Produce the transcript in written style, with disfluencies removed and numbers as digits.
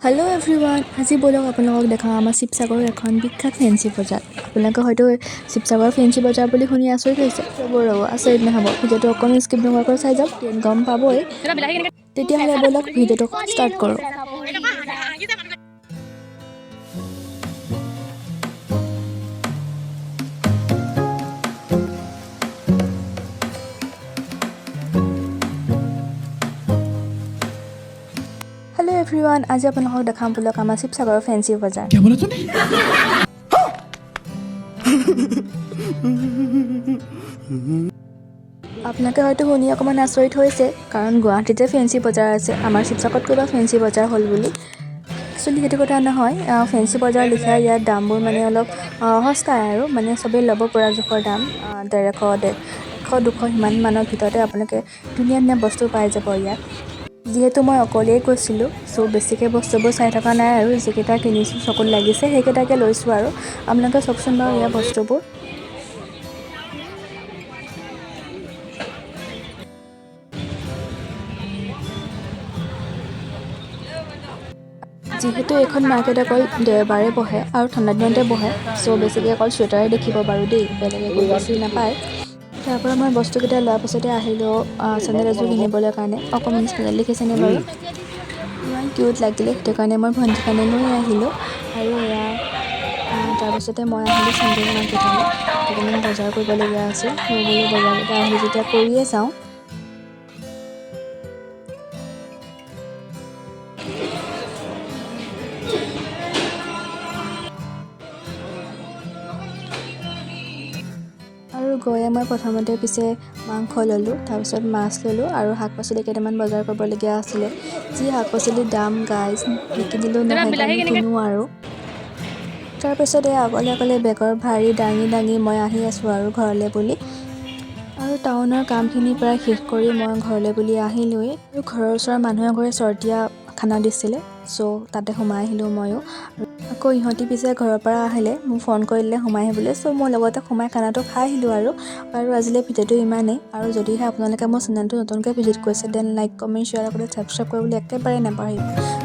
Hello' everyone, আজি বলক আপোনালোকক দেখাওঁ আমাৰ শিৱসাগৰৰ এখন বিখ্যাত ফেঞ্চি বজাৰ। আপোনালোকে হয়তো শিৱসাগৰ ফেঞ্চি বজাৰ বুলি শুনি আচৰিত হৈছে। ৰ'ব আচৰিত নহ'ব, ভিডিঅ'টো অকণমান স্কিপ নোহোৱাকৈ চাই যাওক, গম পাবই। তেতিয়াহ'লে বলক ভিডিঅ'টো ষ্টাৰ্ট কৰোঁ। হেল্ল' এভৰিৱান, আজি আপোনালোকক দেখাম বলক আমাৰ শিৱসাগৰৰ ফেঞ্চি বজাৰ। আপোনালোকে হয়তো শুনি অকণমান আচৰিত হৈছে, কাৰণ গুৱাহাটীতে ফেঞ্চি বজাৰ আছে, আমাৰ শিৱসাগৰত কিবা ফেঞ্চি বজাৰ হ'ল বুলি। একচুৱেলি সেইটো কথা নহয়, ফেঞ্চি বজাৰ লিখা ইয়াত দামবোৰ মানে অলপ সস্তাই আৰু মানে চবেই ল'ব পৰা জোখৰ দাম। 150, 200 সিমান মানৰ ভিতৰতে আপোনালোকে ধুনীয়া ধুনীয়া বস্তু পাই যাব ইয়াত। যিহেতু মই অকলেই গৈছিলোঁ, চ' বেছিকৈ বস্তুবোৰ চাই থকা নাই আৰু যিকেইটা কিনিছোঁ চকুত লাগিছে সেইকেইটাকে লৈছোঁ আৰু। আপোনালোকে চাওকচোন বাৰু ইয়াৰ বস্তুবোৰ। যিহেতু এইখন মাৰ্কেট অকল দেওবাৰে বহে আৰু ঠাণ্ডা দিনতে বহে, চ' বেছিকৈ অকল চুৱেটাৰে দেখিব বাৰু দেই, বেলেগ একো বেছি নাপায়। তাৰপৰা মই বস্তুকেইটা লোৱাৰ পাছতে আহিলোঁ চেণ্ডেল এযোৰ কিনিবলৈ কাৰণে। অকণমান চেণ্ডেল দেখিছেনে বাৰু, ইমান কিউট লাগিলে, সেইটো কাৰণে মই ভণ্টিৰ কাৰণে লৈ আহিলোঁ। আৰু এয়া তাৰপিছতে মই আহিলোঁ চেণ্ডেল মাৰ্কেটলৈ, অকণমান বজাৰ কৰিবলগীয়া আছিল। বোলো বজাৰকেইটা আহিলোঁ যেতিয়া কৰিয়ে যাওঁ। আৰু গৈয়ে মই প্ৰথমতে পিছে মাংস ল'লোঁ, তাৰপিছত মাছ ল'লোঁ আৰু শাক পাচলি কেইটামান বজাৰ কৰিবলগীয়া আছিলে। যি শাক পাচলিৰ দাম গাইজ, নিকিনিলেও নহয় কাৰণে কিনো আৰু। তাৰপিছত এই অকলে বেগৰ ভাৰী দাঙি মই আহি আছোঁ আৰু ঘৰলৈ বুলি। আৰু টাউনৰ কামখিনি প্ৰায় শেষ কৰি মই ঘৰলৈ বুলি আহিলোঁৱেই। আৰু ঘৰৰ ওচৰৰ মানুহ এঘৰে চৰ্টীয়া খানা দিছিলে, চ' তাতে সোমাই আহিলোঁ ময়ো। আকৌ ইহঁতি পিছে ঘৰৰ পৰা আহিলে মোক ফোন কৰি দিলে সোমাই আহিবলৈ, চ' মই লগতে সোমাই খানাটো খাই আহিলোঁ আৰু আজিলৈ ভিডিঅ'টো ইমানেই। আৰু যদিহে আপোনালোকে মোৰ চেনেলটো নতুনকৈ ভিজিট কৰিছে, দেন লাইক কমেণ্ট শ্বেয়াৰ লগতে ছাবস্ক্ৰাইব কৰিবলৈ একেবাৰে নাপাহৰিব।